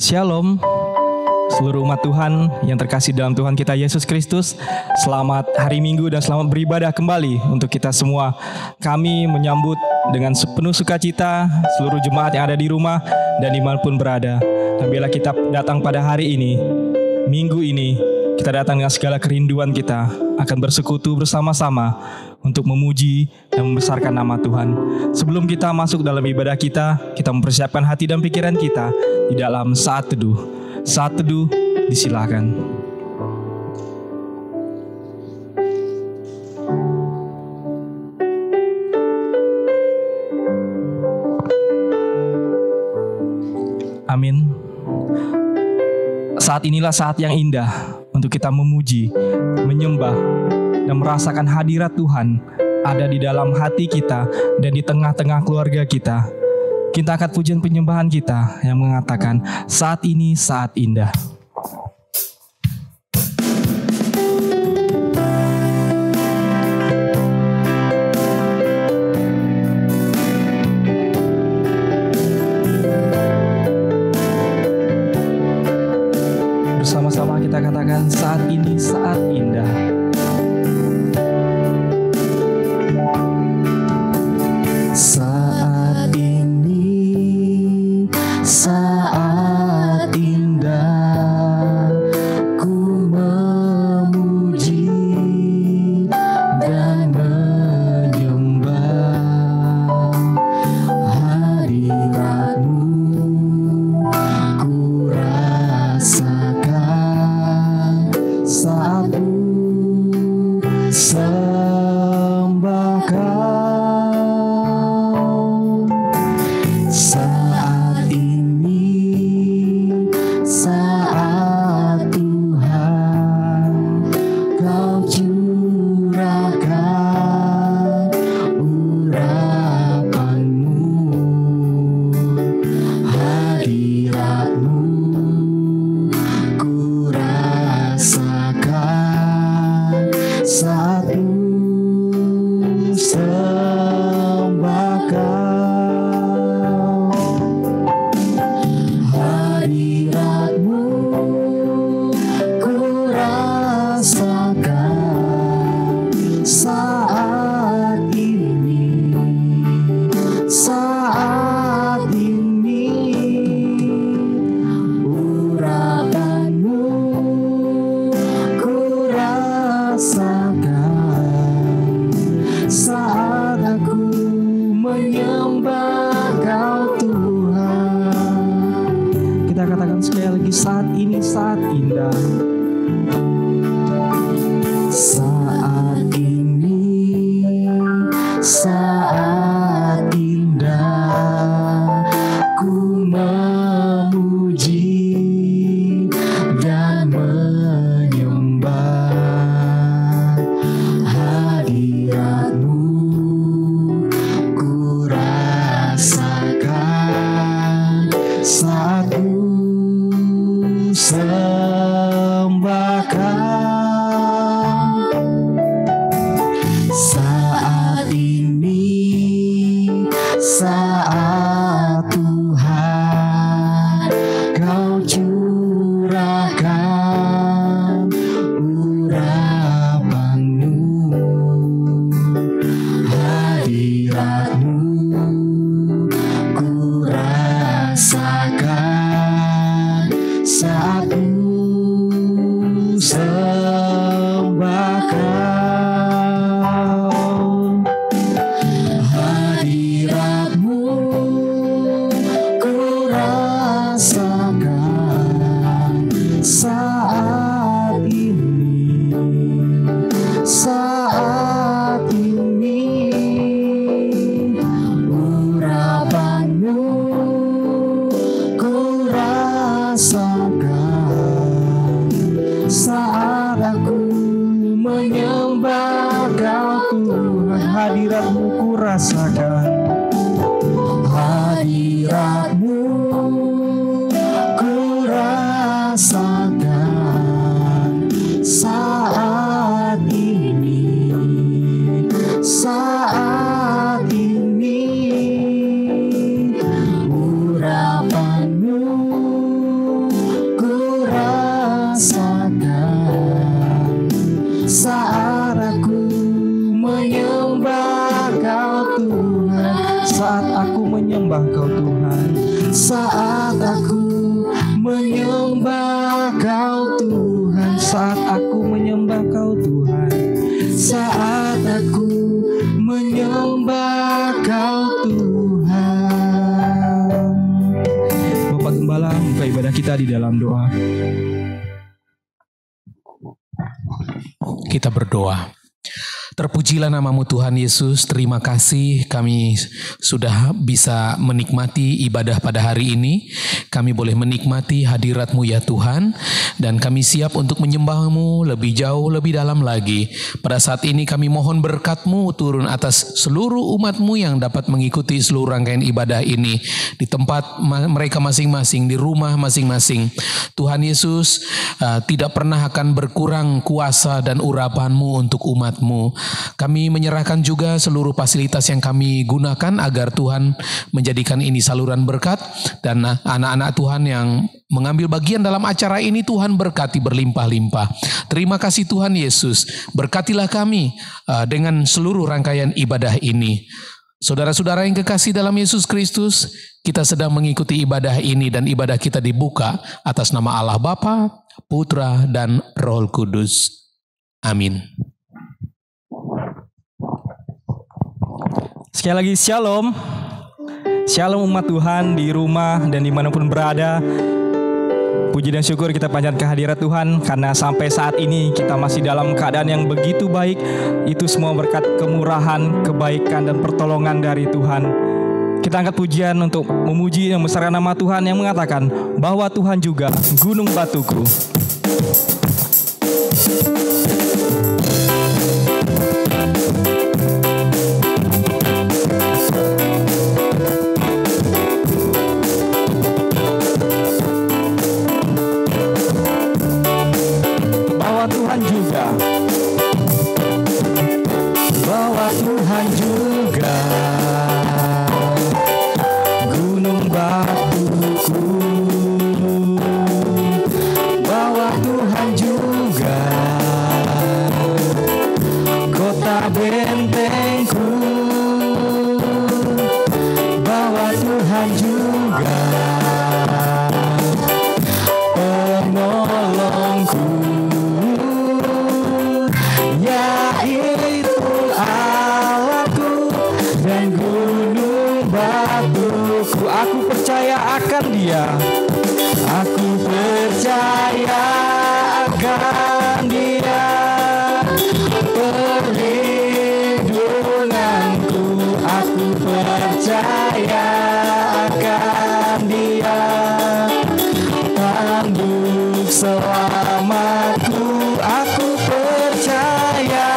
Shalom, seluruh umat Tuhan yang terkasih dalam Tuhan kita Yesus Kristus. Selamat hari Minggu dan selamat beribadah kembali untuk kita semua. Kami menyambut dengan penuh sukacita seluruh jemaat yang ada di rumah dan dimanapun berada. Dan bila kita datang pada hari ini, minggu ini, kita datang dengan segala kerinduan kita akan bersekutu bersama-sama untuk memuji dan membesarkan nama Tuhan. Sebelum kita masuk dalam ibadah kita mempersiapkan hati dan pikiran kita di dalam saat teduh. Saat teduh, disilakan. Amin. Saat inilah saat yang indah untuk kita memuji, menyembah, dan merasakan hadirat Tuhan ada di dalam hati kita dan di tengah-tengah keluarga kita. Kita angkat pujian penyembahan kita yang mengatakan, saat ini saat indah. Bersama-sama kita katakan, saat ini saat indah. Saat ini saat indah, ku memuji dan menyembah hadirat-Mu. Ku rasakan saat ku sembah Kau. Saat ini saat Tuhan Kau curahkan urapan-Mu, hadirat-Mu ku rasakan saat ku sembah Kau. Hadirat-Mu ku rasakan saat ini, saat ini. Urapan-Mu ku rasakan saat aku menyembah Kau Tuhan. Kita katakan sekali lagi, saat ini saat indah. Saat ini saat indah, ku memuji dan menyembah hadirat-Mu. Ku rasakan saat ku sembah Kau. Saat ini saat Tuhan Kau curahkan urapan-Mu, hadirat-Mu ku rasakan saat ku sembah Kau. Hadirat-Mu ku rasakan saat ini, saat ini. Urapan-Mu ku rasakan saat aku menyembah Kau Tuhan. Hadirat-Mu ku rasakan. Hadirat-Mu ku rasakan saat ini, saat ini. Urapan-Mu saat aku menyembah Kau Tuhan, Saat aku menyembah Kau Tuhan, saat aku menyembah Kau Tuhan. Bapak Gembala, buka ibadah kita di dalam doa. Kita berdoa. Terpujilah namamu Tuhan Yesus, terima kasih kami sudah bisa menikmati ibadah pada hari ini. Kami boleh menikmati hadirat-Mu ya Tuhan, dan kami siap untuk menyembah-Mu lebih jauh, lebih dalam lagi. Pada saat ini kami mohon berkat-Mu turun atas seluruh umat-Mu yang dapat mengikuti seluruh rangkaian ibadah ini di tempat mereka masing-masing, di rumah masing-masing. Tuhan Yesus, tidak pernah akan berkurang kuasa dan urapan-Mu untuk umat-Mu. Kami menyerahkan juga seluruh fasilitas yang kami gunakan agar Tuhan menjadikan ini saluran berkat, dan anak-anak Tuhan yang mengambil bagian dalam acara ini Tuhan berkati berlimpah-limpah. Terima kasih Tuhan Yesus, berkatilah kami dengan seluruh rangkaian ibadah ini. Saudara-saudara yang kekasih dalam Yesus Kristus, kita sedang mengikuti ibadah ini dan ibadah kita dibuka atas nama Allah Bapa, Putra, dan Roh Kudus. Amin. Sekali lagi shalom. Shalom umat Tuhan di rumah dan dimanapun berada. Puji dan syukur kita panjatkan kehadirat Tuhan, karena sampai saat ini kita masih dalam keadaan yang begitu baik. Itu semua berkat kemurahan, kebaikan, dan pertolongan dari Tuhan. Kita angkat pujian untuk memuji dan membesarkan nama Tuhan yang mengatakan bahwa Tuhan juga gunung batuku. Bahwa Tuhan juga gunung batuku, bahwa Tuhan juga kota bentengku, bahwa Tuhan juga penolongku, yaitu Allahku dan gunung batuku. Aku percaya akan Dia, aku percaya akan Dia, perlindunganku. Aku percaya akan Dia, tanduk selamatku. Aku percaya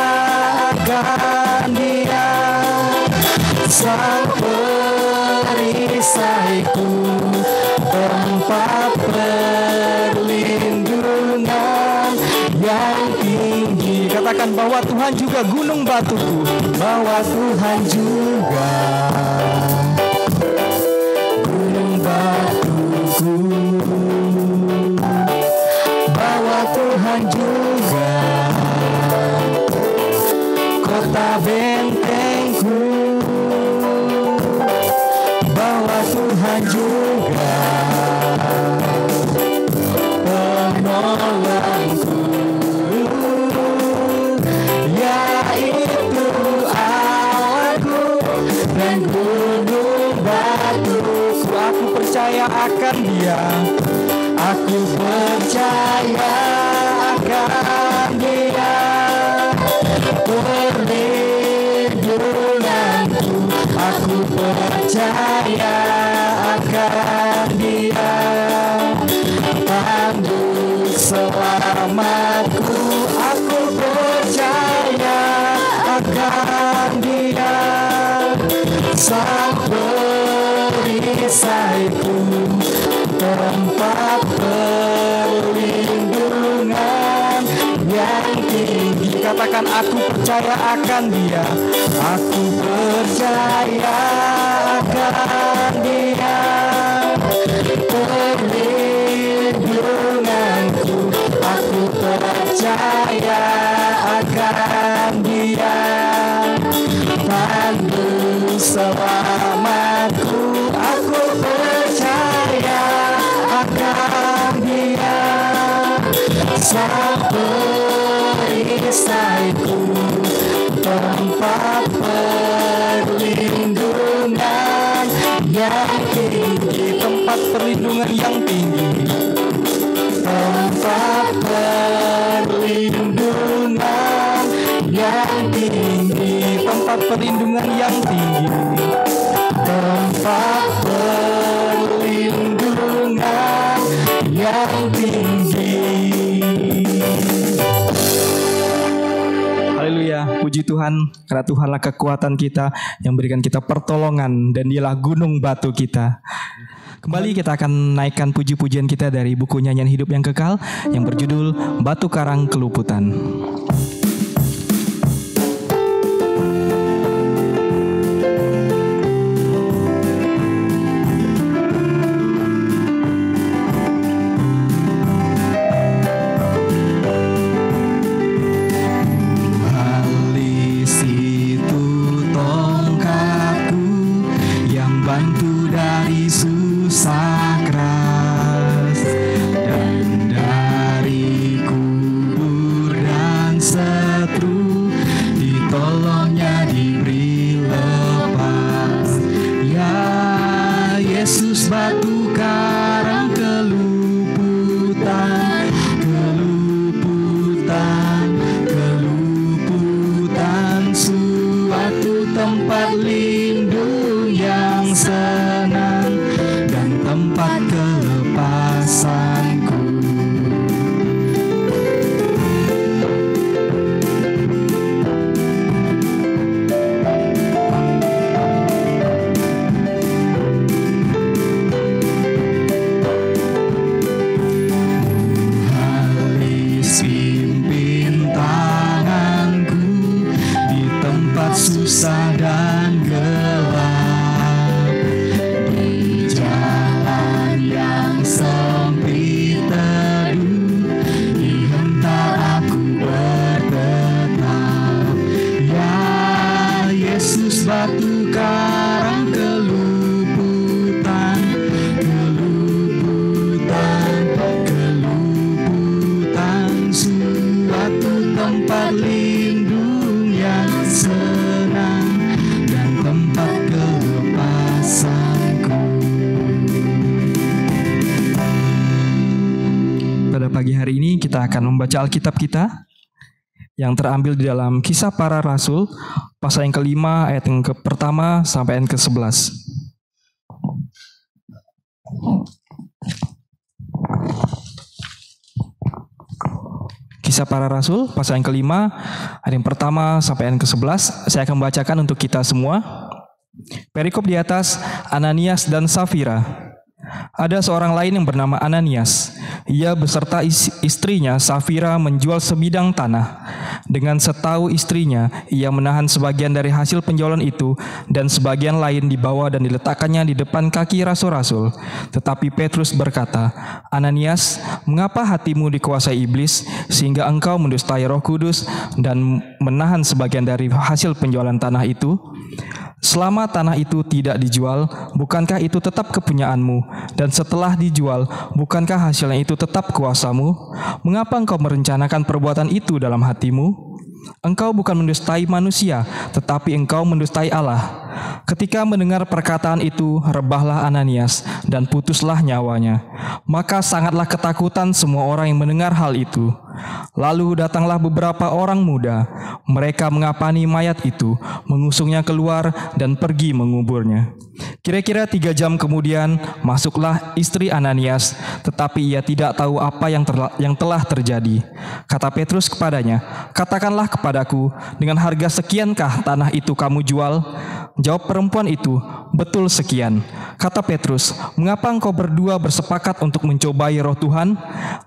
akan Dia, sang perisaiku, tempat perlindungan yang tinggi. Katakan bahwa Tuhan juga gunung batuku. Bahwa Tuhan juga gunung batuku, bahwa Tuhan juga kota bentengku, bahwa Tuhan juga penolongku, yaitu Allahku dan gunung batuku. Aku percaya akan Dia, aku percaya akan Dia, perlindunganku. Aku percaya akan Dia, tanduk selamatku. Aku percaya akan Dia, sang perisaiku, tempat perlindungan yang tinggi. Katakan aku percaya akan Dia. Aku percaya akan Dia, perlindunganku. Aku percaya akan Dia, tanduk selamatku. Aku percaya sang perisaiku, tempat perlindungan yang tinggi, tempat perlindungan yang tinggi, tempat perlindungan yang tinggi, tempat perlindungan yang tinggi, tempat perlindungan yang tinggi. Haleluya, puji Tuhan, karena Tuhanlah kekuatan kita yang berikan kita pertolongan dan Dialah gunung batu kita. Kembali kita akan naikkan puji-pujian kita dari buku Nyanyian Hidup yang Kekal yang berjudul Batu Karang Keluputan. Kita akan membaca Alkitab kita yang terambil di dalam Kisah Para Rasul pasal yang kelima ayat yang pertama sampai ayat ke-11. Kisah Para Rasul pasal yang kelima ayat yang pertama sampai ayat ke-11. Saya akan membacakan untuk kita semua. Perikop di atas, Ananias dan Safira. Ada seorang lain yang bernama Ananias. Ia beserta istrinya Safira menjual sebidang tanah. Dengan setahu istrinya, ia menahan sebagian dari hasil penjualan itu dan sebagian lain dibawa dan diletakkannya di depan kaki rasul-rasul. Tetapi Petrus berkata, "Ananias, mengapa hatimu dikuasai iblis sehingga engkau mendustai Roh Kudus dan menahan sebagian dari hasil penjualan tanah itu? Selama tanah itu tidak dijual, bukankah itu tetap kepunyaanmu? Dan setelah dijual, bukankah hasilnya itu tetap kuasamu? Mengapa engkau merencanakan perbuatan itu dalam hatimu? Engkau bukan mendustai manusia, tetapi engkau mendustai Allah." Ketika mendengar perkataan itu, rebahlah Ananias dan putuslah nyawanya. Maka sangatlah ketakutan semua orang yang mendengar hal itu. Lalu datanglah beberapa orang muda. Mereka mengapani mayat itu, mengusungnya keluar dan pergi menguburnya. Kira-kira 3 jam kemudian masuklah istri Ananias, tetapi ia tidak tahu apa yang telah terjadi. Kata Petrus kepadanya, "Katakanlah kepadaku, dengan harga sekiankah tanah itu kamu jual?" Jawab perempuan itu, "Betul sekian." Kata Petrus, "Mengapa engkau berdua bersepakat untuk mencobai Roh Tuhan?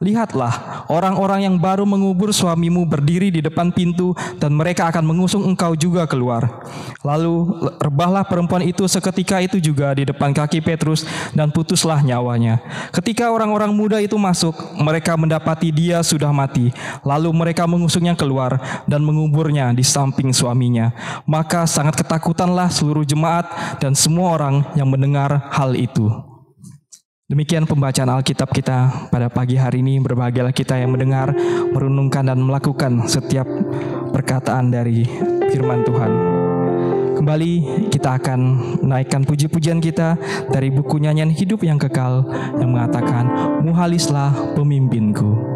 Lihatlah, orang-orang yang baru mengubur suamimu berdiri di depan pintu dan mereka akan mengusung engkau juga keluar." Lalu rebahlah perempuan itu seketika itu juga di depan kaki Petrus dan putuslah nyawanya. Ketika orang-orang muda itu masuk, mereka mendapati dia sudah mati. Lalu mereka mengusungnya keluar dan menguburnya di samping suaminya. Maka sangat ketakutanlah seluruh jemaat dan semua orang yang mendengar hal itu. Demikian pembacaan Alkitab kita pada pagi hari ini. Berbahagialah kita yang mendengar, merenungkan dan melakukan setiap perkataan dari firman Tuhan. Kembali kita akan menaikkan puji-pujian kita dari buku Nyanyian Hidup yang Kekal yang mengatakan, Muhalislah pemimpinku.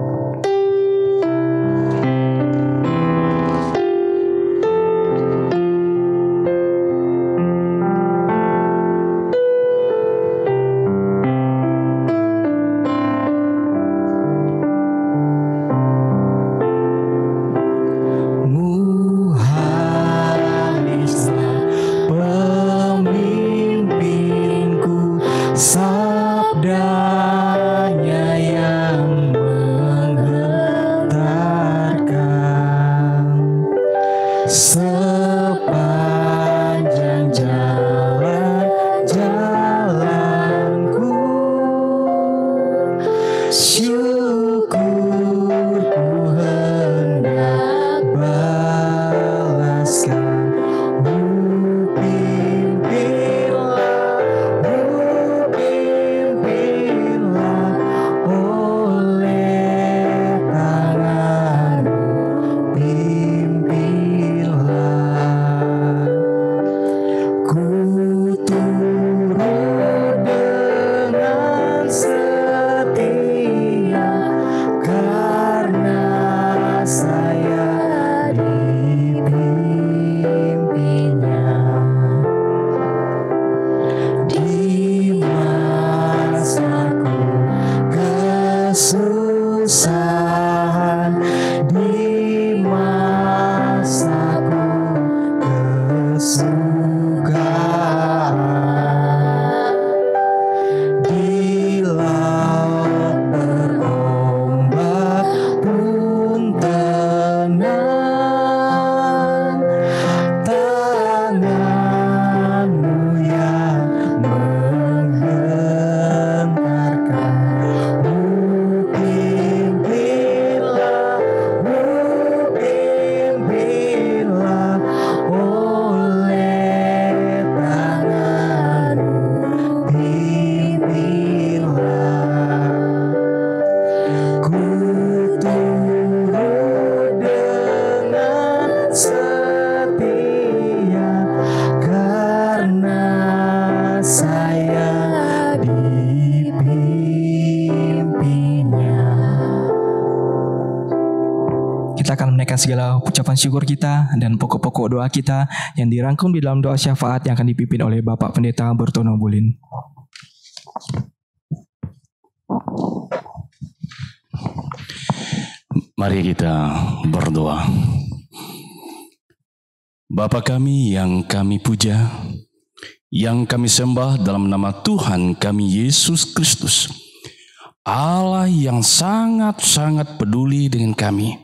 Kita akan menaikkan segala ucapan syukur kita dan pokok-pokok doa kita yang dirangkum di dalam doa syafaat yang akan dipimpin oleh Bapak Pendeta Bertono Bulin. Mari kita berdoa. Bapa kami yang kami puja, yang kami sembah dalam nama Tuhan kami Yesus Kristus, Allah yang sangat-sangat peduli dengan kami,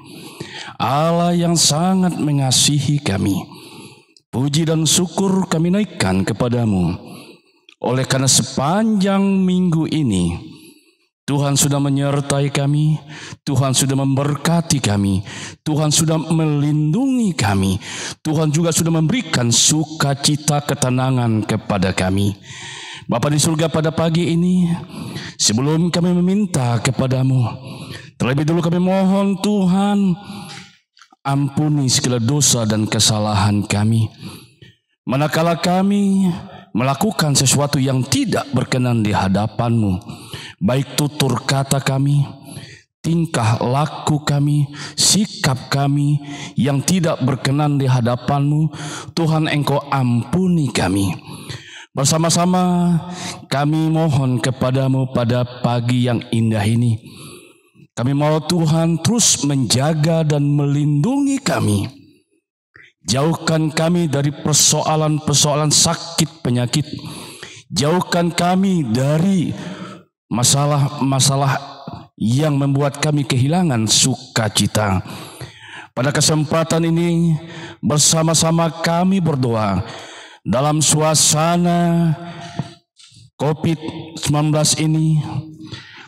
Allah yang sangat mengasihi kami. Puji dan syukur kami naikkan kepadamu. Oleh karena sepanjang minggu ini Tuhan sudah menyertai kami, Tuhan sudah memberkati kami, Tuhan sudah melindungi kami, Tuhan juga sudah memberikan sukacita ketenangan kepada kami. Bapa di surga, pada pagi ini sebelum kami meminta kepadamu, terlebih dulu kami mohon Tuhan, ampuni segala dosa dan kesalahan kami. Manakala kami melakukan sesuatu yang tidak berkenan di hadapan-Mu, baik tutur kata kami, tingkah laku kami, sikap kami yang tidak berkenan di hadapan-Mu, Tuhan Engkau ampuni kami. Bersama-sama kami mohon kepadamu pada pagi yang indah ini. Kami mau Tuhan terus menjaga dan melindungi kami. Jauhkan kami dari persoalan-persoalan sakit penyakit. Jauhkan kami dari masalah-masalah yang membuat kami kehilangan sukacita. Pada kesempatan ini bersama-sama kami berdoa dalam suasana COVID-19 ini.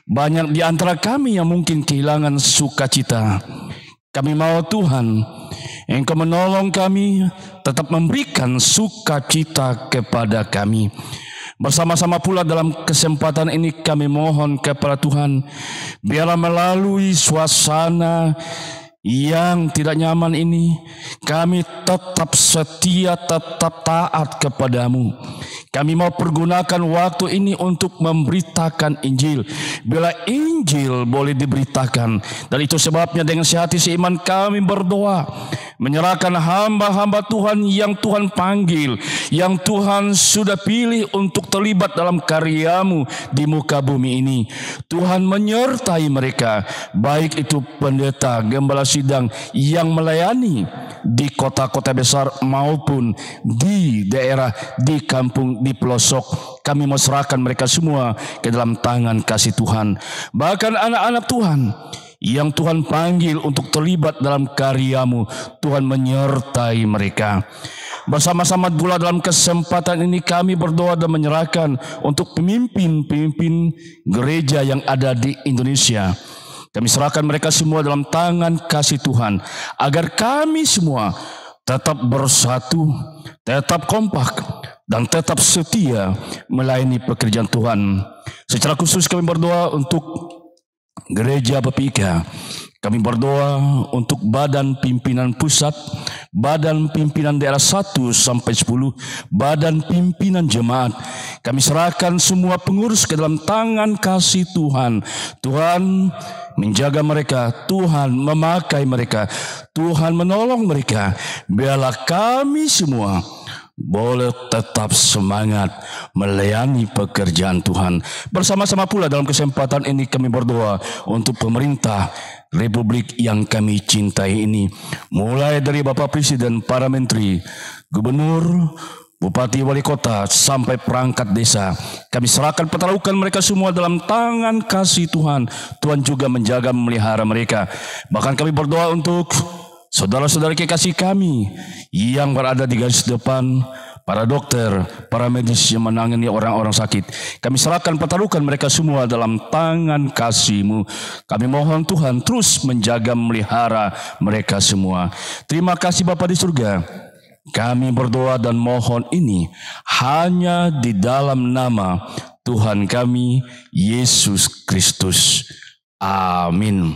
Banyak di antara kami yang mungkin kehilangan sukacita. Kami mau Tuhan, Engkau menolong kami, tetap memberikan sukacita kepada kami. Bersama-sama pula dalam kesempatan ini kami mohon kepada Tuhan, biarlah melalui suasana yang tidak nyaman ini, kami tetap setia, tetap taat kepadamu. Kami mau pergunakan waktu ini untuk memberitakan Injil. Bila Injil boleh diberitakan, dan itu sebabnya dengan sehati seiman kami berdoa, menyerahkan hamba-hamba Tuhan yang Tuhan panggil, yang Tuhan sudah pilih untuk terlibat dalam karyamu di muka bumi ini. Tuhan menyertai mereka, baik itu pendeta, gembala sidang yang melayani di kota-kota besar maupun di daerah, di kampung, di pelosok. Kami mau serahkan mereka semua ke dalam tangan kasih Tuhan. Bahkan anak-anak Tuhan yang Tuhan panggil untuk terlibat dalam karyamu, Tuhan menyertai mereka. Bersama-sama pula dalam kesempatan ini kami berdoa dan menyerahkan untuk pemimpin-pemimpin gereja yang ada di Indonesia. Kami serahkan mereka semua dalam tangan kasih Tuhan, agar kami semua tetap bersatu, tetap kompak, dan tetap setia melayani pekerjaan Tuhan. Secara khusus kami berdoa untuk Gereja Bapika. Kami berdoa untuk badan pimpinan pusat, badan pimpinan daerah 1 sampai 10, badan pimpinan jemaat. Kami serahkan semua pengurus ke dalam tangan kasih Tuhan. Tuhan menjaga mereka, Tuhan memakai mereka, Tuhan menolong mereka. Biarlah kami semua boleh tetap semangat melayani pekerjaan Tuhan. Bersama-sama pula dalam kesempatan ini kami berdoa untuk pemerintah Republik yang kami cintai ini, mulai dari Bapak Presiden, para menteri, gubernur, bupati, wali kota, sampai perangkat desa. Kami serahkan pertaruhkan mereka semua dalam tangan kasih Tuhan. Tuhan juga menjaga, memelihara mereka. Bahkan kami berdoa untuk saudara-saudara kekasih kami yang berada di garis depan, para dokter, para medis yang menangani orang-orang sakit. Kami serahkan pertaruhkan mereka semua dalam tangan kasih-Mu. Kami mohon Tuhan terus menjaga, memelihara mereka semua. Terima kasih Bapa di surga. Kami berdoa dan mohon ini hanya di dalam nama Tuhan kami, Yesus Kristus. Amin.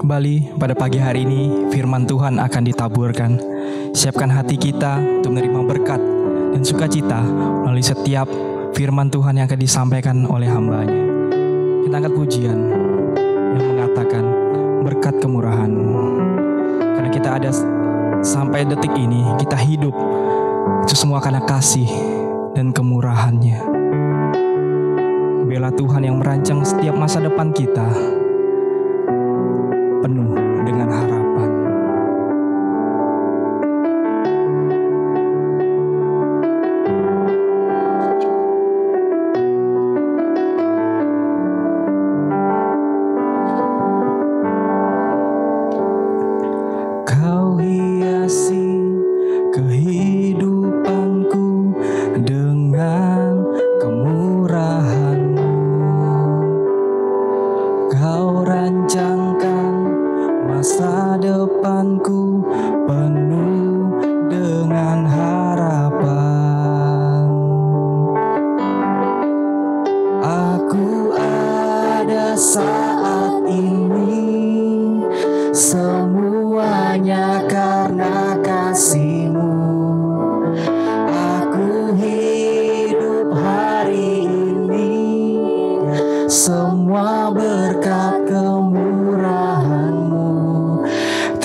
Kembali pada pagi hari ini, firman Tuhan akan ditaburkan. Siapkan hati kita untuk menerima berkat dan sukacita melalui setiap firman Tuhan yang akan disampaikan oleh hamba-Nya. Kita angkat pujian yang mengatakan berkat kemurahan. Karena kita ada sampai detik ini, kita hidup, itu semua karena kasih dan kemurahan-Nya. Biarlah Tuhan yang merancang setiap masa depan kita penuh dengan harapan. Kau hiasi kehidupanku dengan kemurahan-Mu. Kau rancangkan masa depanku penuh dengan harapan. Aku ada saat ini, semuanya karena kasih-Mu. Aku hidup hari ini, semua berkat kemurahan-Mu.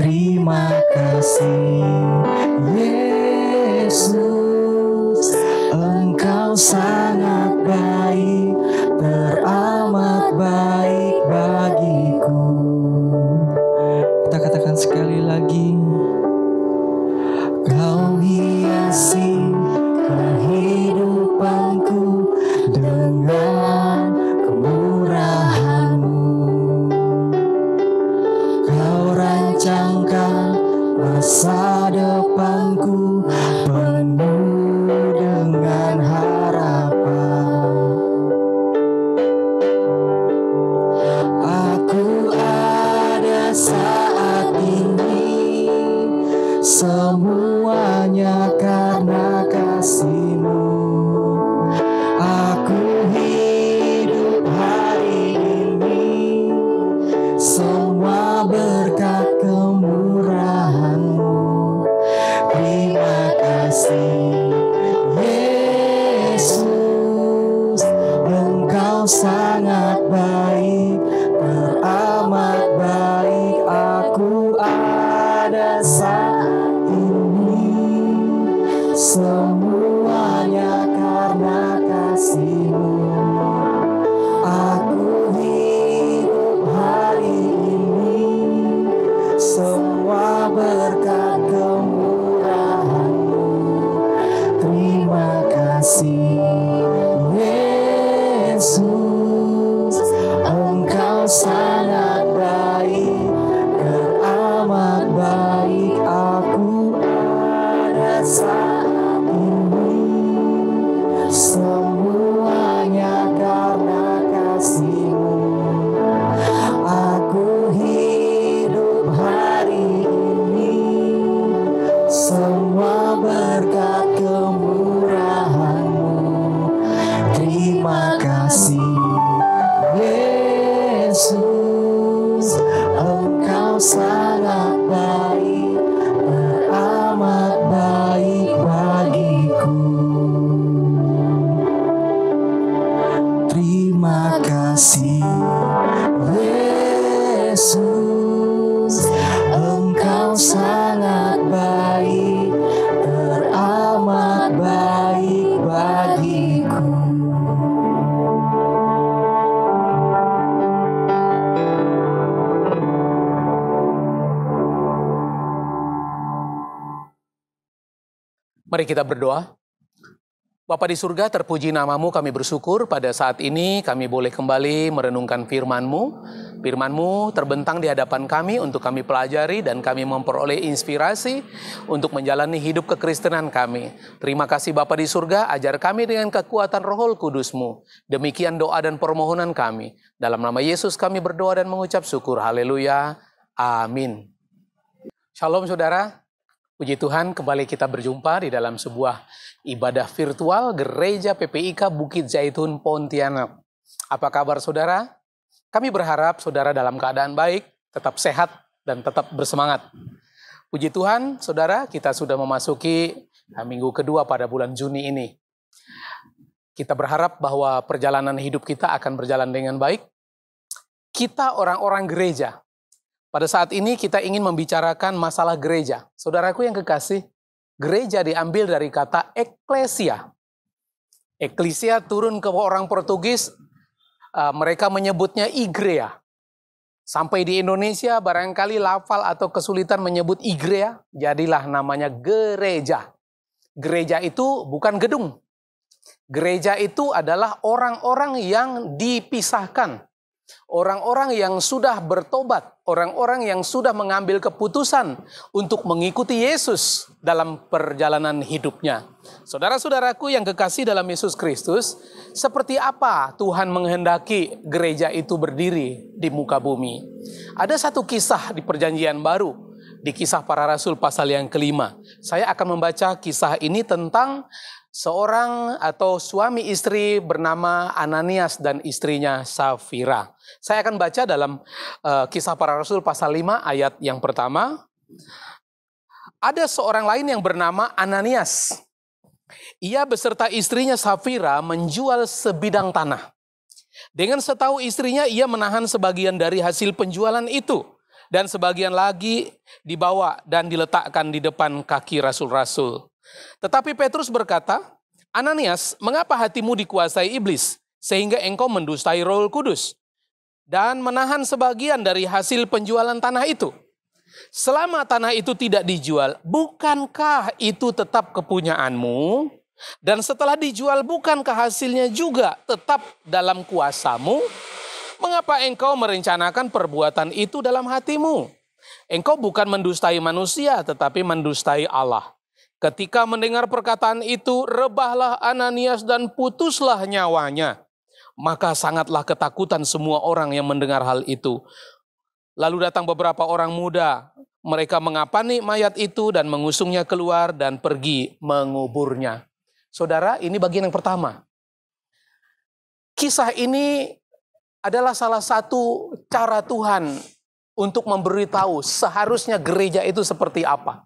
Terima kasih Yesus, Engkau sangat baik, teramat baik bagiku. Kita katakan sekali lagi, Kau hiasi kehidupanku dengan kemurahan-Mu. Kau rancangkan masa depanku penuh dengan harapan. semua berkat kemurahan-Mu. Terima kasih Yesus, Engkau sangat baik, teramat baik. Aku ada saat ini, semuanya karena kasih-Mu. Aku hidup hari ini, semua berkat kemurahan-Mu. Terima kasih Yesus, Engkau sangat baik, teramat baik. Aku ada saat ini, semuanya karena kasih-Mu. Aku hidup hari ini, semua berkat kemurahan-Mu. Terima kasih Yesus, Engkau sangat baik, teramat baik bagiku. Terima kasih Yesus, Engkau sangat baik, teramat baik bagiku. Mari kita berdoa. Bapa di surga, terpuji nama-Mu, kami bersyukur pada saat ini kami boleh kembali merenungkan firman-Mu. Firman-Mu terbentang di hadapan kami untuk kami pelajari dan kami memperoleh inspirasi untuk menjalani hidup kekristenan kami. Terima kasih Bapa di surga, ajar kami dengan kekuatan Roh Kudus-Mu. Demikian doa dan permohonan kami. Dalam nama Yesus kami berdoa dan mengucap syukur. Haleluya. Amin. Shalom saudara. Puji Tuhan, kembali kita berjumpa di dalam sebuah ibadah virtual Gereja PPIK Bukit Zaitun Pontianak. Apa kabar saudara? Kami berharap saudara dalam keadaan baik, tetap sehat, dan tetap bersemangat. Puji Tuhan, saudara, kita sudah memasuki minggu kedua pada bulan Juni ini. Kita berharap bahwa perjalanan hidup kita akan berjalan dengan baik. Kita orang-orang gereja. Pada saat ini kita ingin membicarakan masalah gereja. Saudaraku yang kekasih, gereja diambil dari kata eklesia. Eklesia turun ke orang Portugis, mereka menyebutnya igreja. Sampai di Indonesia barangkali lafal atau kesulitan menyebut igreja, jadilah namanya gereja. Gereja itu bukan gedung. Gereja itu adalah orang-orang yang dipisahkan. Orang-orang yang sudah bertobat, orang-orang yang sudah mengambil keputusan untuk mengikuti Yesus dalam perjalanan hidupnya. Saudara-saudaraku yang kekasih dalam Yesus Kristus, seperti apa Tuhan menghendaki gereja itu berdiri di muka bumi? Ada satu kisah di Perjanjian Baru, di Kisah Para Rasul pasal yang kelima. Saya akan membaca kisah ini tentang seorang atau suami istri bernama Ananias dan istrinya Safira. Saya akan baca dalam Kisah Para Rasul pasal 5 ayat yang pertama. Ada seorang lain yang bernama Ananias. Ia beserta istrinya Safira menjual sebidang tanah. Dengan setahu istrinya, ia menahan sebagian dari hasil penjualan itu. Dan sebagian lagi dibawa dan diletakkan di depan kaki rasul-rasul. Tetapi Petrus berkata, Ananias, mengapa hatimu dikuasai iblis, sehingga engkau mendustai Roh Kudus, dan menahan sebagian dari hasil penjualan tanah itu? Selama tanah itu tidak dijual, bukankah itu tetap kepunyaanmu? Dan setelah dijual, bukankah hasilnya juga tetap dalam kuasamu? Mengapa engkau merencanakan perbuatan itu dalam hatimu? Engkau bukan mendustai manusia, tetapi mendustai Allah. Ketika mendengar perkataan itu, rebahlah Ananias dan putuslah nyawanya. Maka sangatlah ketakutan semua orang yang mendengar hal itu. Lalu datang beberapa orang muda. Mereka mengapani mayat itu dan mengusungnya keluar dan pergi menguburnya. Saudara, ini bagian yang pertama. Kisah ini adalah salah satu cara Tuhan untuk memberitahu seharusnya gereja itu seperti apa.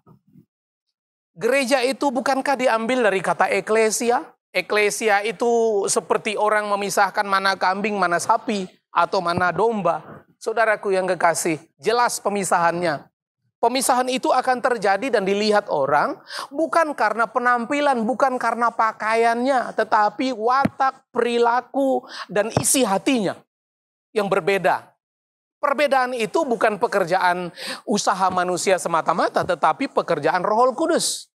Gereja itu bukankah diambil dari kata eklesia? Eklesia itu seperti orang memisahkan mana kambing, mana sapi, atau mana domba. Saudaraku yang kekasih, jelas pemisahannya. Pemisahan itu akan terjadi dan dilihat orang bukan karena penampilan, bukan karena pakaiannya, tetapi watak, perilaku, dan isi hatinya yang berbeda. Perbedaan itu bukan pekerjaan usaha manusia semata-mata, tetapi pekerjaan Roh Kudus.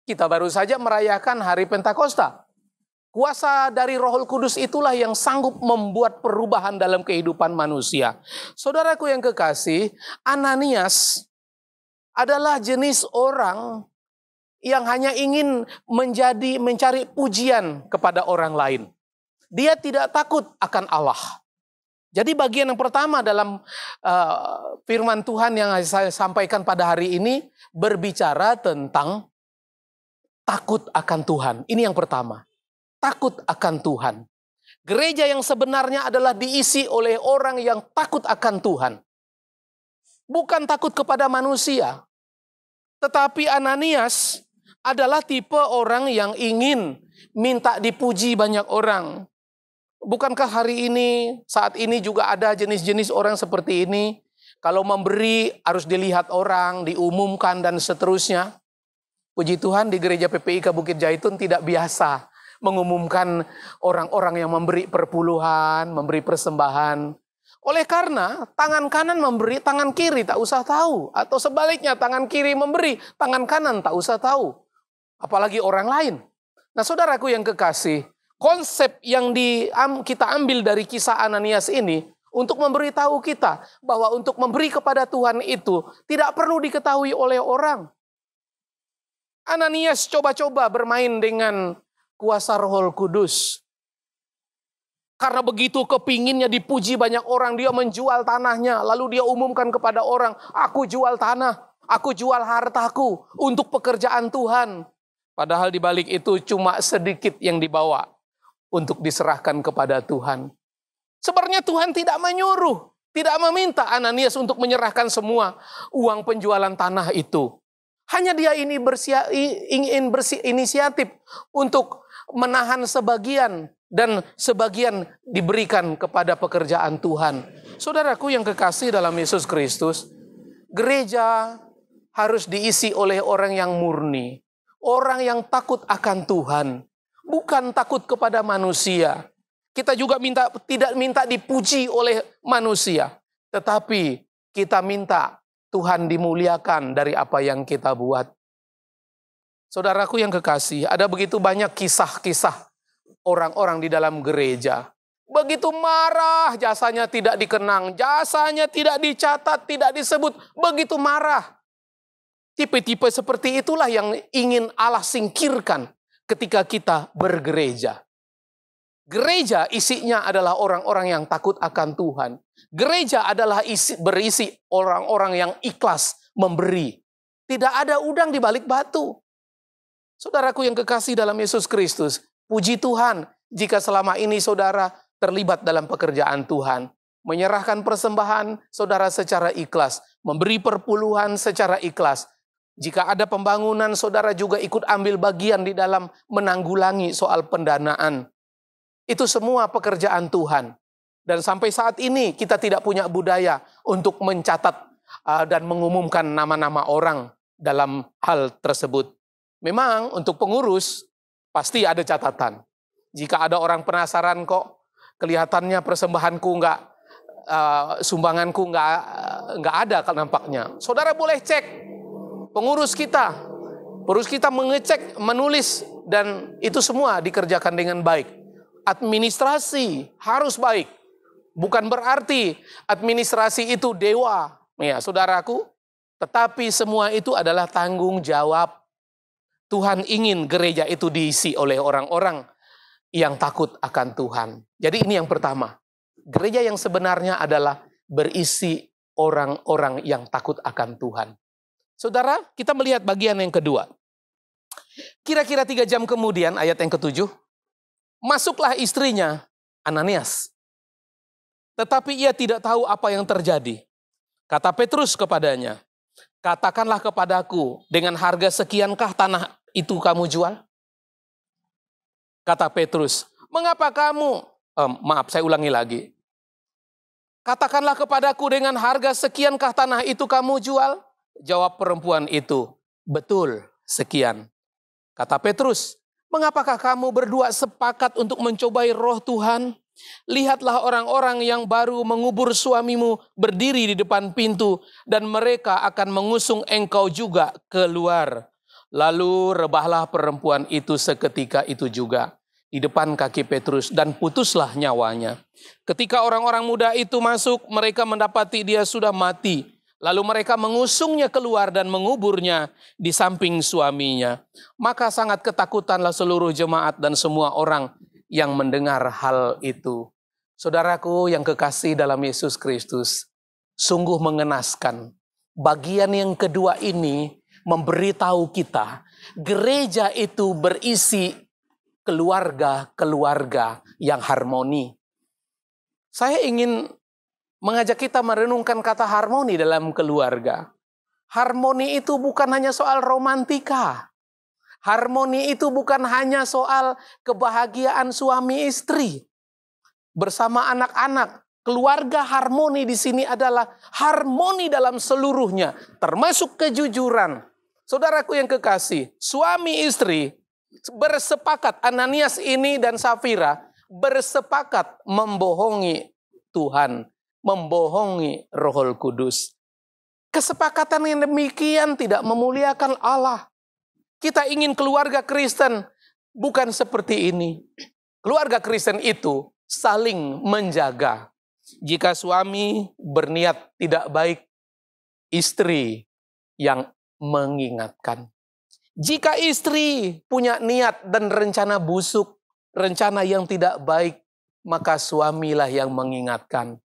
Kita baru saja merayakan hari Pentakosta. Kuasa dari Roh Kudus itulah yang sanggup membuat perubahan dalam kehidupan manusia. Saudaraku yang kekasih, Ananias adalah jenis orang yang hanya ingin mencari pujian kepada orang lain. Dia tidak takut akan Allah. Jadi bagian yang pertama dalam firman Tuhan yang saya sampaikan pada hari ini berbicara tentang takut akan Tuhan. Ini yang pertama. Takut akan Tuhan. Gereja yang sebenarnya adalah diisi oleh orang yang takut akan Tuhan. Bukan takut kepada manusia. Tetapi Ananias adalah tipe orang yang ingin minta dipuji banyak orang. Bukankah hari ini, saat ini juga ada jenis-jenis orang seperti ini? Kalau memberi harus dilihat orang, diumumkan dan seterusnya. Puji Tuhan di gereja PPIK Bukit Jaitun tidak biasa mengumumkan orang-orang yang memberi perpuluhan, memberi persembahan. Oleh karena tangan kanan memberi, tangan kiri tak usah tahu. Atau sebaliknya tangan kiri memberi, tangan kanan tak usah tahu. Apalagi orang lain. Nah saudaraku yang kekasih, konsep yang kita ambil dari kisah Ananias ini untuk memberitahu kita bahwa untuk memberi kepada Tuhan itu tidak perlu diketahui oleh orang. Ananias coba-coba bermain dengan kuasa Roh Kudus. Karena begitu kepinginnya dipuji banyak orang, dia menjual tanahnya. Lalu dia umumkan kepada orang, aku jual tanah, aku jual hartaku untuk pekerjaan Tuhan. Padahal di balik itu cuma sedikit yang dibawa untuk diserahkan kepada Tuhan. Sebenarnya Tuhan tidak menyuruh, tidak meminta Ananias untuk menyerahkan semua uang penjualan tanah itu. Hanya dia ini ingin inisiatif untuk menahan sebagian dan sebagian diberikan kepada pekerjaan Tuhan. Saudaraku yang kekasih dalam Yesus Kristus, gereja harus diisi oleh orang yang murni, orang yang takut akan Tuhan, bukan takut kepada manusia. Kita juga tidak minta dipuji oleh manusia, tetapi kita minta Tuhan dimuliakan dari apa yang kita buat. Saudaraku yang kekasih, ada begitu banyak kisah-kisah orang-orang di dalam gereja. Begitu marah, jasanya tidak dikenang, jasanya tidak dicatat, tidak disebut, begitu marah. Tipe-tipe seperti itulah yang ingin Allah singkirkan ketika kita bergereja. Gereja isinya adalah orang-orang yang takut akan Tuhan. Gereja adalah berisi orang-orang yang ikhlas memberi. Tidak ada udang di balik batu. Saudaraku yang kekasih dalam Yesus Kristus, puji Tuhan jika selama ini saudara terlibat dalam pekerjaan Tuhan. Menyerahkan persembahan saudara secara ikhlas. Memberi perpuluhan secara ikhlas. Jika ada pembangunan, saudara juga ikut ambil bagian di dalam menanggulangi soal pendanaan. Itu semua pekerjaan Tuhan. Dan sampai saat ini kita tidak punya budaya untuk mencatat dan mengumumkan nama-nama orang dalam hal tersebut. Memang untuk pengurus pasti ada catatan. Jika ada orang penasaran kok kelihatannya persembahanku sumbanganku nggak ada nampaknya. Saudara boleh cek pengurus kita. Pengurus kita mengecek, menulis dan itu semua dikerjakan dengan baik. Administrasi harus baik. Bukan berarti administrasi itu dewa, ya saudaraku. Tetapi semua itu adalah tanggung jawab. Tuhan ingin gereja itu diisi oleh orang-orang yang takut akan Tuhan. Jadi ini yang pertama. Gereja yang sebenarnya adalah berisi orang-orang yang takut akan Tuhan. Saudara, kita melihat bagian yang kedua. Kira-kira 3 jam kemudian, ayat yang ke-7. Masuklah istrinya, Ananias. tetapi ia tidak tahu apa yang terjadi. Kata Petrus kepadanya, katakanlah kepadaku, dengan harga sekiankah tanah itu kamu jual? Kata Petrus, mengapa kamu, saya ulangi lagi. Katakanlah kepadaku, dengan harga sekiankah tanah itu kamu jual? Jawab perempuan itu, betul, sekian. Kata Petrus, mengapakah kamu berdua sepakat untuk mencobai roh Tuhan? Lihatlah orang-orang yang baru mengubur suamimu berdiri di depan pintu, dan mereka akan mengusung engkau juga keluar. Lalu rebahlah perempuan itu seketika itu juga di depan kaki Petrus, dan putuslah nyawanya. Ketika orang-orang muda itu masuk, mereka mendapati dia sudah mati. Lalu mereka mengusungnya keluar dan menguburnya di samping suaminya. Maka sangat ketakutanlah seluruh jemaat dan semua orang yang mendengar hal itu. Saudaraku yang kekasih dalam Yesus Kristus, sungguh mengenaskan. Bagian yang kedua ini memberitahu kita, gereja itu berisi keluarga-keluarga yang harmoni. Saya ingin mengajak kita merenungkan kata harmoni dalam keluarga. Harmoni itu bukan hanya soal romantika. Harmoni itu bukan hanya soal kebahagiaan suami istri bersama anak-anak. Keluarga harmoni di sini adalah harmoni dalam seluruhnya, termasuk kejujuran. Saudaraku yang kekasih, suami istri bersepakat, Ananias ini dan Safira bersepakat membohongi Tuhan, membohongi Roh Kudus. Kesepakatan yang demikian tidak memuliakan Allah. Kita ingin keluarga Kristen bukan seperti ini. Keluarga Kristen itu saling menjaga. Jika suami berniat tidak baik, istri yang mengingatkan. Jika istri punya niat dan rencana busuk, rencana yang tidak baik, maka suamilah yang mengingatkan.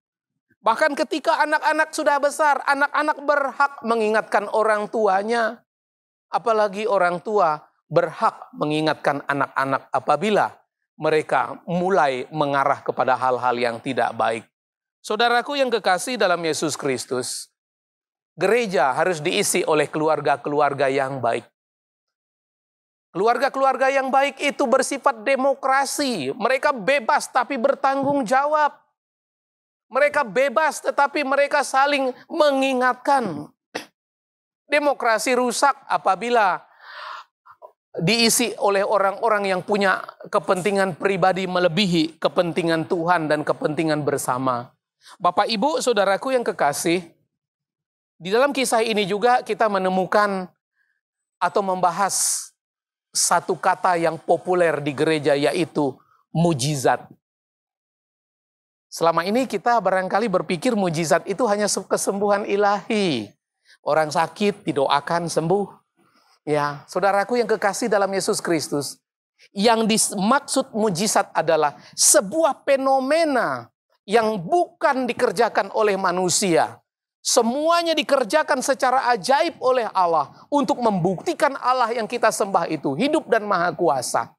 Bahkan ketika anak-anak sudah besar, anak-anak berhak mengingatkan orang tuanya. Apalagi orang tua berhak mengingatkan anak-anak apabila mereka mulai mengarah kepada hal-hal yang tidak baik. Saudaraku yang kekasih dalam Yesus Kristus, gereja harus diisi oleh keluarga-keluarga yang baik. Keluarga-keluarga yang baik itu bersifat demokrasi. Mereka bebas tapi bertanggung jawab. Mereka bebas tetapi mereka saling mengingatkan. Demokrasi rusak apabila diisi oleh orang-orang yang punya kepentingan pribadi melebihi kepentingan Tuhan dan kepentingan bersama. Bapak, Ibu, saudaraku yang kekasih, di dalam kisah ini juga kita menemukan atau membahas satu kata yang populer di gereja, yaitu mujizat. Selama ini kita barangkali berpikir mujizat itu hanya kesembuhan ilahi. Orang sakit didoakan sembuh. Ya, saudaraku yang kekasih dalam Yesus Kristus, yang dimaksud mujizat adalah sebuah fenomena yang bukan dikerjakan oleh manusia. Semuanya dikerjakan secara ajaib oleh Allah untuk membuktikan Allah yang kita sembah itu hidup dan maha kuasa.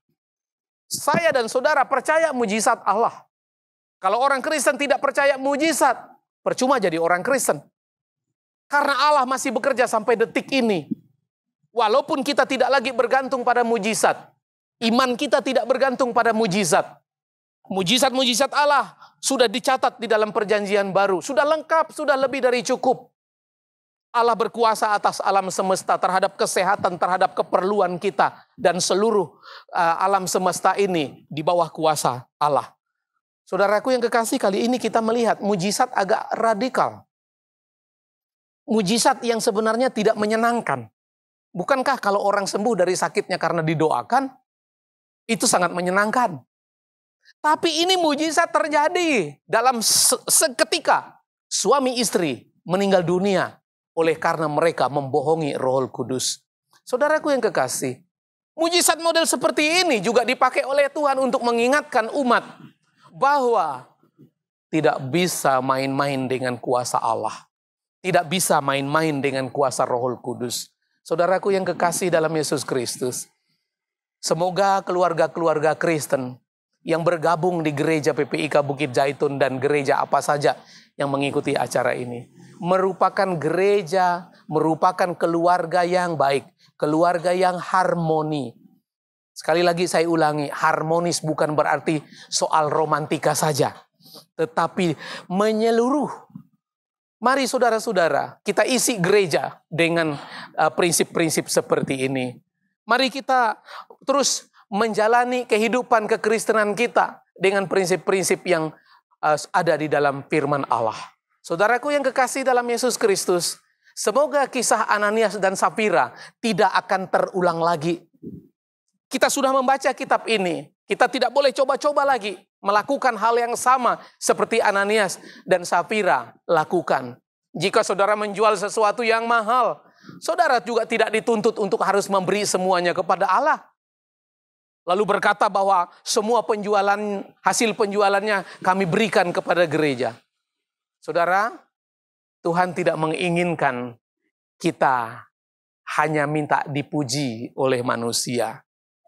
Saya dan saudara percaya mujizat Allah. Kalau orang Kristen tidak percaya mujizat, percuma jadi orang Kristen. Karena Allah masih bekerja sampai detik ini. Walaupun kita tidak lagi bergantung pada mujizat, iman kita tidak bergantung pada mujizat. Mujizat-mujizat Allah sudah dicatat di dalam perjanjian baru. Sudah lengkap, sudah lebih dari cukup. Allah berkuasa atas alam semesta, terhadap kesehatan, terhadap keperluan kita. Dan seluruh alam semesta ini di bawah kuasa Allah. Saudaraku yang kekasih, kali ini kita melihat mujizat agak radikal. Mujizat yang sebenarnya tidak menyenangkan. Bukankah kalau orang sembuh dari sakitnya karena didoakan, itu sangat menyenangkan. Tapi ini mujizat terjadi dalam seketika. Suami istri meninggal dunia oleh karena mereka membohongi Roh Kudus. Saudaraku yang kekasih, mujizat model seperti ini juga dipakai oleh Tuhan untuk mengingatkan umat bahwa tidak bisa main-main dengan kuasa Allah. Tidak bisa main-main dengan kuasa Roh Kudus. Saudaraku yang kekasih dalam Yesus Kristus, semoga keluarga-keluarga Kristen yang bergabung di gereja PPIK Bukit Zaitun dan gereja apa saja yang mengikuti acara ini. Merupakan gereja, merupakan keluarga yang baik, keluarga yang harmoni. Sekali lagi saya ulangi, harmonis bukan berarti soal romantika saja, tetapi menyeluruh. Mari saudara-saudara, kita isi gereja dengan prinsip-prinsip seperti ini. Mari kita terus menjalani kehidupan kekristenan kita dengan prinsip-prinsip yang ada di dalam firman Allah. Saudaraku yang kekasih dalam Yesus Kristus, semoga kisah Ananias dan Safira tidak akan terulang lagi. Kita sudah membaca kitab ini, kita tidak boleh coba-coba lagi melakukan hal yang sama seperti Ananias dan Safira lakukan. Jika saudara menjual sesuatu yang mahal, saudara juga tidak dituntut untuk harus memberi semuanya kepada Allah. Lalu berkata bahwa semua hasil penjualannya kami berikan kepada gereja. Saudara, Tuhan tidak menginginkan kita hanya minta dipuji oleh manusia,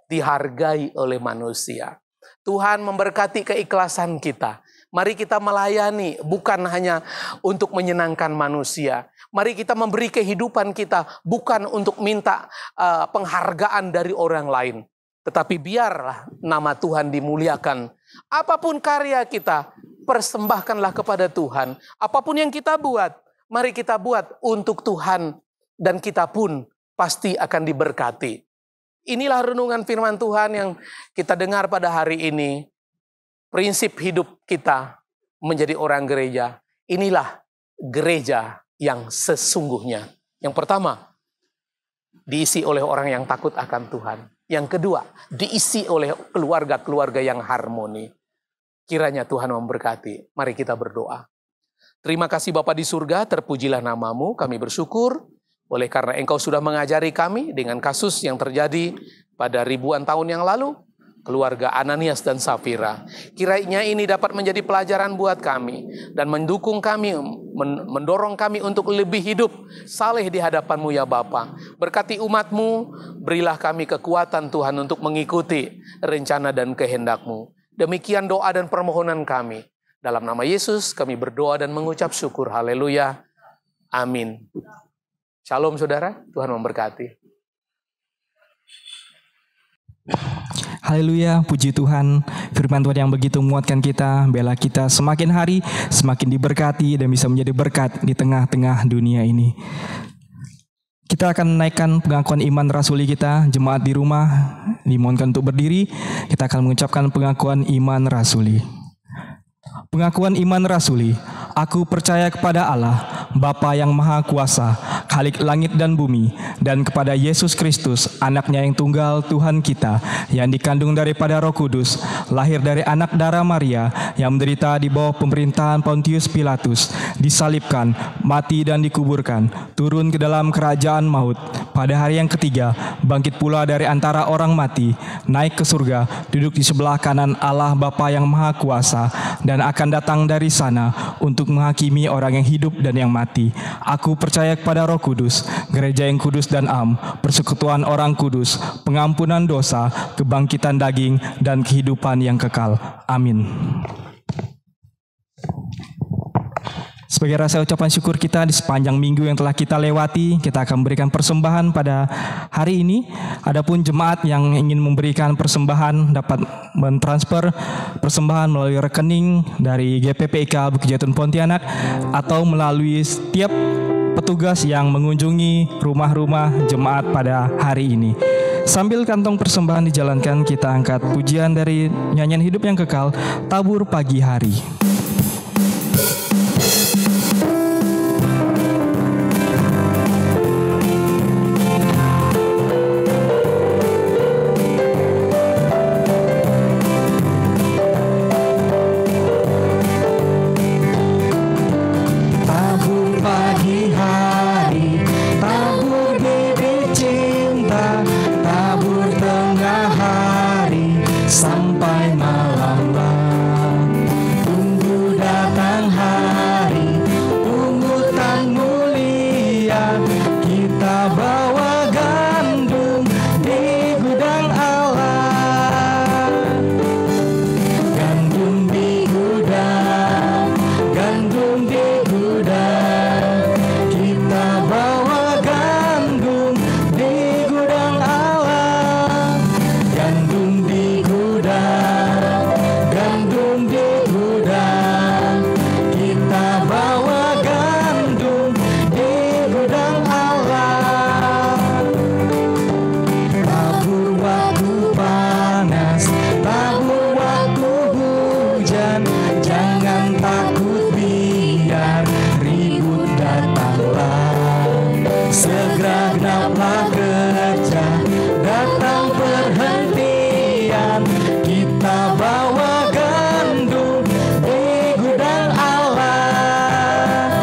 dihargai oleh manusia. Tuhan memberkati keikhlasan kita. Mari kita melayani bukan hanya untuk menyenangkan manusia. Mari kita memberi kehidupan kita bukan untuk minta penghargaan dari orang lain. Tetapi biarlah nama Tuhan dimuliakan. Apapun karya kita, persembahkanlah kepada Tuhan. Apapun yang kita buat, mari kita buat untuk Tuhan. Dan kita pun pasti akan diberkati. Inilah renungan firman Tuhan yang kita dengar pada hari ini. Prinsip hidup kita menjadi orang gereja. Inilah gereja yang sesungguhnya. Yang pertama, diisi oleh orang yang takut akan Tuhan. Yang kedua, diisi oleh keluarga-keluarga yang harmoni. Kiranya Tuhan memberkati. Mari kita berdoa. Terima kasih Bapa di surga, terpujilah namamu. Kami bersyukur oleh karena Engkau sudah mengajari kami dengan kasus yang terjadi pada ribuan tahun yang lalu. Keluarga Ananias dan Safira. Kiranya ini dapat menjadi pelajaran buat kami. Dan mendukung kami, mendorong kami untuk lebih hidup saleh di hadapan-Mu ya Bapa. Berkati umat-Mu, berilah kami kekuatan Tuhan untuk mengikuti rencana dan kehendak-Mu. Demikian doa dan permohonan kami. Dalam nama Yesus kami berdoa dan mengucap syukur. Haleluya. Amin. Shalom saudara, Tuhan memberkati. Haleluya, puji Tuhan. Firman Tuhan yang begitu menguatkan kita, bela kita semakin hari semakin diberkati dan bisa menjadi berkat di tengah-tengah dunia ini. Kita akan menaikkan pengakuan iman rasuli kita. Jemaat di rumah dimohonkan untuk berdiri. Kita akan mengucapkan pengakuan iman rasuli. Pengakuan iman rasuli. Aku percaya kepada Allah, Bapa yang Maha Kuasa, Khalik langit dan bumi, dan kepada Yesus Kristus, Anaknya yang tunggal Tuhan kita, yang dikandung daripada Roh Kudus, lahir dari anak darah Maria, yang menderita di bawah pemerintahan Pontius Pilatus, disalibkan, mati dan dikuburkan, turun ke dalam kerajaan maut, pada hari yang ketiga, bangkit pula dari antara orang mati, naik ke surga, duduk di sebelah kanan Allah Bapa yang Maha Kuasa, dan akan datang dari sana untuk menghakimi orang yang hidup dan yang mati. Aku percaya kepada Roh Kudus, gereja yang kudus dan am, persekutuan orang kudus, pengampunan dosa, kebangkitan daging, dan kehidupan yang kekal. Amin. Sebagai rasa ucapan syukur kita di sepanjang minggu yang telah kita lewati, kita akan memberikan persembahan pada hari ini. Adapun jemaat yang ingin memberikan persembahan dapat mentransfer persembahan melalui rekening dari GPPIK Bukit Zaitun Pontianak atau melalui setiap petugas yang mengunjungi rumah-rumah jemaat pada hari ini. Sambil kantong persembahan dijalankan, kita angkat pujian dari nyanyian hidup yang kekal, Tabur Pagi Hari. Sampai malam, segera genaplah kerja, datang perhentian, kita bawa gandum di gudang Allah.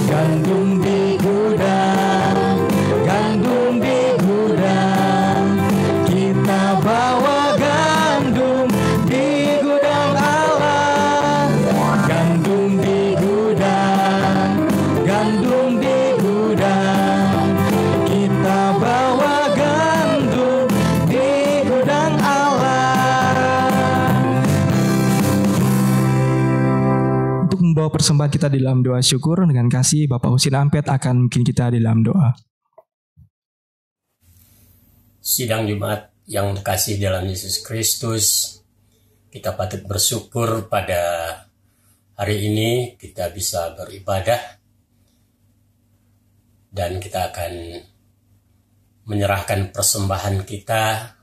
Gandum di gudang, gandum di gudang, kita bawa gandum di gudang Allah. Gandum di gudang, gandum di gudang, kita bawa gandum di gudang Allah. Untuk membawa persembahan kita di dalam doa syukur dengan kasih, Bapak Husin Ampet akan memimpin kita di dalam doa. Sidang Jumat yang terkasih dalam Yesus Kristus, kita patut bersyukur pada hari ini kita bisa beribadah dan kita akan menyerahkan persembahan kita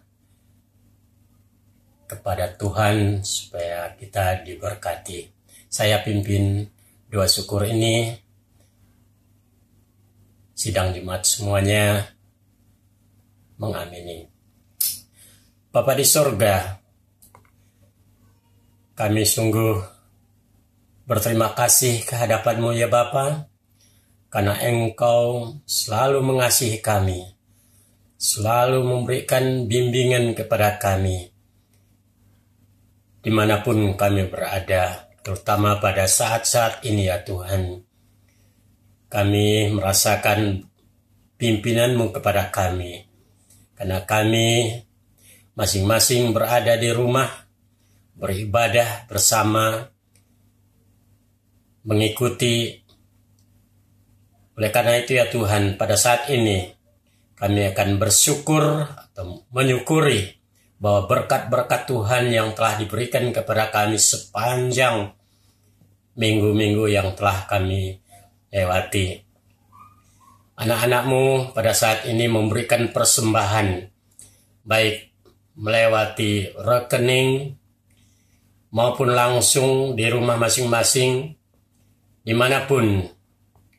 kepada Tuhan supaya kita diberkati. Saya pimpin doa syukur ini. Sidang Jumat semuanya mengamini. Bapa di sorga, kami sungguh berterima kasih kehadapan-Mu ya Bapa, karena Engkau selalu mengasihi kami, selalu memberikan bimbingan kepada kami, dimanapun kami berada, terutama pada saat-saat ini ya Tuhan. Kami merasakan pimpinan-Mu kepada kami, karena kami masing-masing berada di rumah, beribadah bersama, mengikuti. Oleh karena itu ya Tuhan, pada saat ini kami akan bersyukur atau menyukuri bahwa berkat-berkat Tuhan yang telah diberikan kepada kami sepanjang minggu-minggu yang telah kami lewati. Anak-anak-Mu pada saat ini memberikan persembahan, baik melewati rekening maupun langsung di rumah masing-masing, dimanapun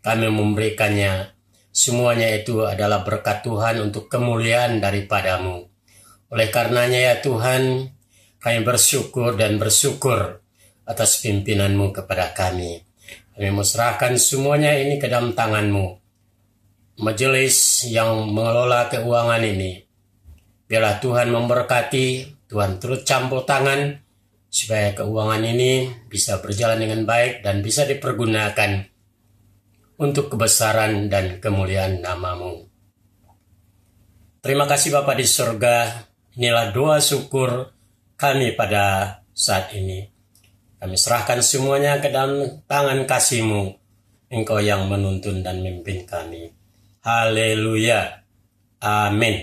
kami memberikannya. Semuanya itu adalah berkat Tuhan untuk kemuliaan daripada-Mu. Oleh karenanya ya Tuhan, kami bersyukur dan bersyukur atas pimpinan-Mu kepada kami. Kami serahkan semuanya ini ke dalam tangan-Mu. Majelis yang mengelola keuangan ini, biarlah Tuhan memberkati, Tuhan turut campur tangan, supaya keuangan ini bisa berjalan dengan baik dan bisa dipergunakan untuk kebesaran dan kemuliaan nama-Mu. Terima kasih Bapa di surga, inilah doa syukur kami pada saat ini. Kami serahkan semuanya ke dalam tangan kasih-Mu, Engkau yang menuntun dan memimpin kami. Haleluya. Amin.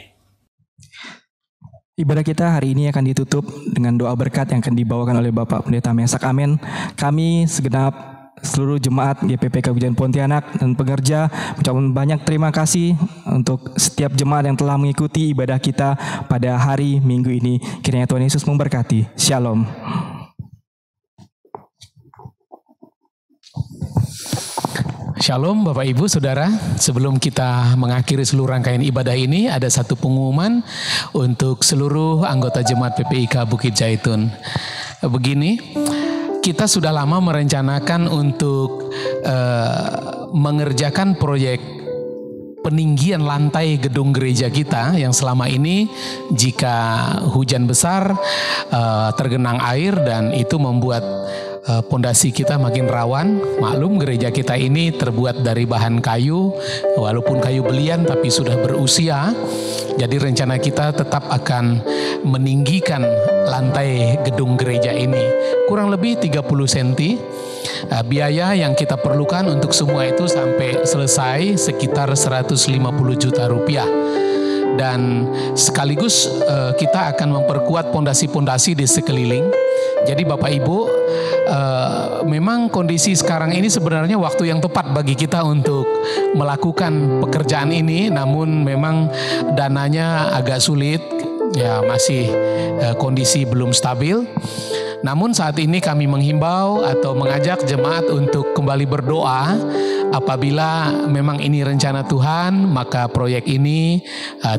Ibadah kita hari ini akan ditutup dengan doa berkat yang akan dibawakan oleh Bapak Pendeta Mesak. Amin. Kami segenap seluruh jemaat GPP Kabupaten Pontianak dan pekerja mengucapkan banyak terima kasih untuk setiap jemaat yang telah mengikuti ibadah kita pada hari Minggu ini. Kiranya Tuhan Yesus memberkati. Shalom. Shalom Bapak Ibu Saudara, sebelum kita mengakhiri seluruh rangkaian ibadah ini, ada satu pengumuman untuk seluruh anggota Jemaat PPIK Bukit Jaitun. Begini, kita sudah lama merencanakan untuk mengerjakan proyek peninggian lantai gedung gereja kita yang selama ini jika hujan besar tergenang air dan itu membuat pondasi kita makin rawan. Maklum gereja kita ini terbuat dari bahan kayu, walaupun kayu belian tapi sudah berusia. Jadi rencana kita tetap akan meninggikan lantai gedung gereja ini kurang lebih 30 cm. Biaya yang kita perlukan untuk semua itu sampai selesai sekitar 150 juta rupiah. Dan sekaligus kita akan memperkuat pondasi-pondasi di sekeliling. Jadi Bapak Ibu, memang kondisi sekarang ini sebenarnya waktu yang tepat bagi kita untuk melakukan pekerjaan ini, namun memang dananya agak sulit, ya masih kondisi belum stabil. Namun saat ini kami menghimbau atau mengajak jemaat untuk kembali berdoa Apabila memang ini rencana Tuhan, maka proyek ini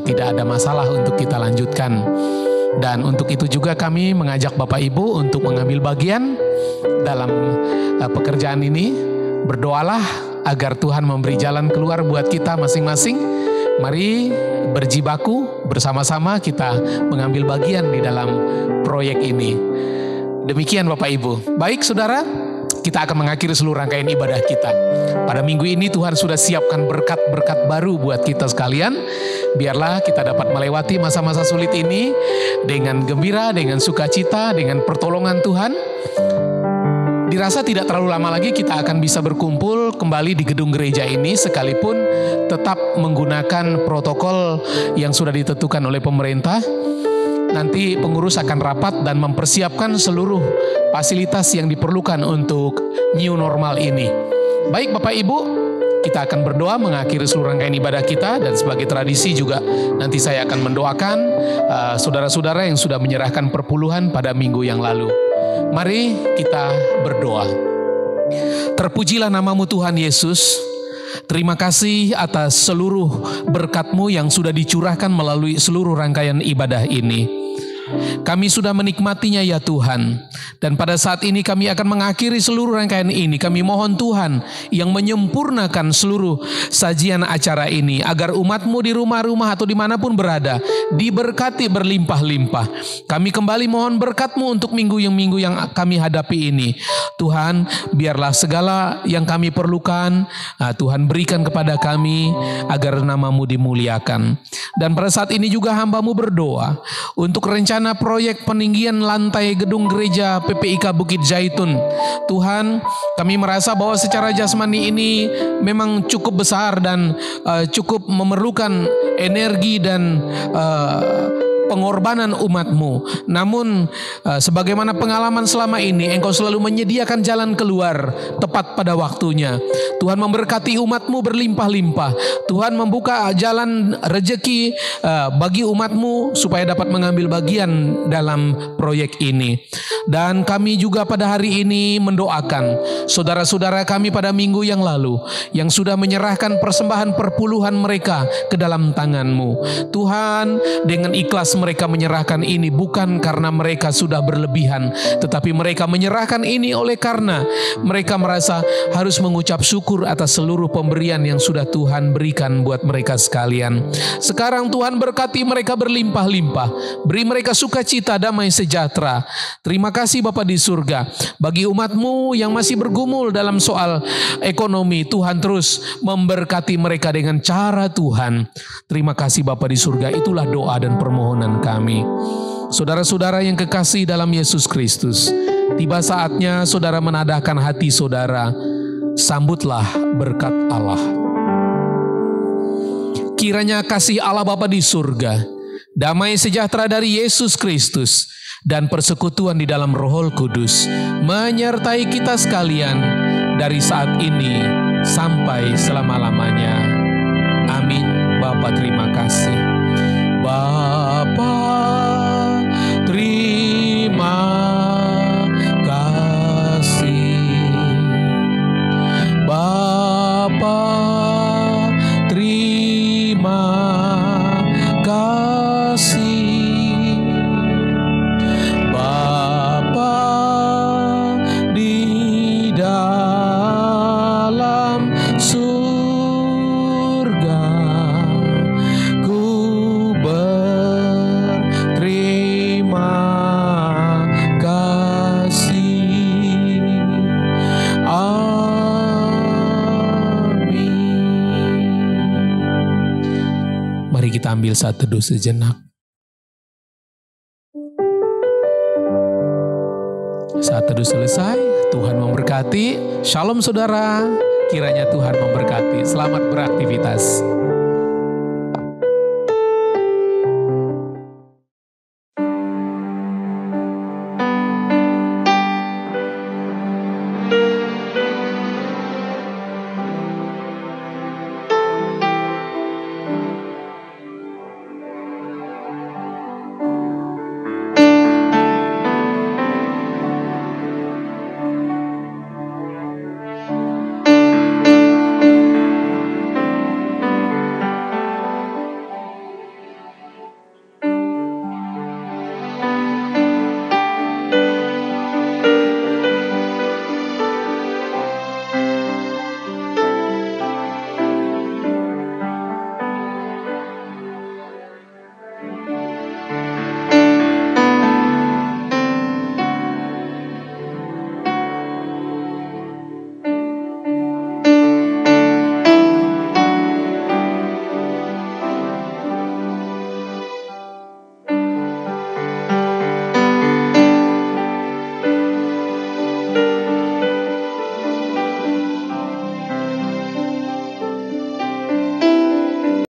tidak ada masalah untuk kita lanjutkan. Dan untuk itu juga kami mengajak Bapak Ibu untuk mengambil bagian dalam pekerjaan ini. Berdoalah agar Tuhan memberi jalan keluar buat kita masing-masing. Mari berjibaku bersama-sama kita mengambil bagian di dalam proyek ini. Demikian Bapak Ibu. Baik saudara, kita akan mengakhiri seluruh rangkaian ibadah kita. Pada minggu ini Tuhan sudah siapkan berkat-berkat baru buat kita sekalian. Biarlah kita dapat melewati masa-masa sulit ini dengan gembira, dengan sukacita, dengan pertolongan Tuhan. Dirasa tidak terlalu lama lagi kita akan bisa berkumpul kembali di gedung gereja ini, sekalipun tetap menggunakan protokol yang sudah ditentukan oleh pemerintah. Nanti pengurus akan rapat dan mempersiapkan seluruh fasilitas yang diperlukan untuk new normal ini. Baik Bapak Ibu, kita akan berdoa mengakhiri seluruh rangkaian ibadah kita, dan sebagai tradisi juga nanti saya akan mendoakan saudara-saudara yang sudah menyerahkan perpuluhan pada minggu yang lalu. Mari kita berdoa. Terpujilah namamu Tuhan Yesus. Terima kasih atas seluruh berkat-Mu yang sudah dicurahkan melalui seluruh rangkaian ibadah ini. Kami sudah menikmatinya ya Tuhan. Dan pada saat ini kami akan mengakhiri seluruh rangkaian ini. Kami mohon Tuhan yang menyempurnakan seluruh sajian acara ini, agar umat-Mu di rumah-rumah atau dimanapun berada diberkati berlimpah-limpah. Kami kembali mohon berkat-Mu untuk minggu yang kami hadapi ini. Tuhan, biarlah segala yang kami perlukan Tuhan berikan kepada kami, agar nama-Mu dimuliakan. Dan pada saat ini juga hamba-Mu berdoa untuk rencana proyek peninggian lantai gedung gereja PPIK Bukit Zaitun. Tuhan, kami merasa bahwa secara jasmani ini memang cukup besar dan cukup memerlukan energi dan pengorbanan umat-Mu. Namun sebagaimana pengalaman selama ini, Engkau selalu menyediakan jalan keluar tepat pada waktunya. Tuhan memberkati umat-Mu berlimpah-limpah. Tuhan membuka jalan rejeki bagi umat-Mu supaya dapat mengambil bagian dalam proyek ini. Dan kami juga pada hari ini mendoakan saudara-saudara kami pada minggu yang lalu yang sudah menyerahkan persembahan perpuluhan mereka ke dalam tangan-Mu. Tuhan, dengan ikhlas mereka menyerahkan ini bukan karena mereka sudah berlebihan, tetapi mereka menyerahkan ini oleh karena mereka merasa harus mengucap syukur atas seluruh pemberian yang sudah Tuhan berikan buat mereka sekalian. Sekarang Tuhan berkati mereka berlimpah-limpah, beri mereka sukacita, damai sejahtera. Terima kasih Bapa di surga. Bagi umat-Mu yang masih bergumul dalam soal ekonomi, Tuhan terus memberkati mereka dengan cara Tuhan. Terima kasih Bapa di surga. Itulah doa dan permohonan kami. Saudara-saudara yang kekasih dalam Yesus Kristus, tiba saatnya saudara menadahkan hati saudara. Sambutlah berkat Allah. Kiranya kasih Allah Bapa di surga, damai sejahtera dari Yesus Kristus, dan persekutuan di dalam Roh Kudus menyertai kita sekalian dari saat ini sampai selama-lamanya. Amin. Bapa, terima kasih. Bapa, terima kasih. Bapa, terima kasih. Bapa di dalam surga, ku berterima kasih. Amin. Mari kita ambil saat teduh sejenak. Saat teduh selesai, Tuhan memberkati. Shalom saudara, kiranya Tuhan memberkati. Selamat beraktivitas.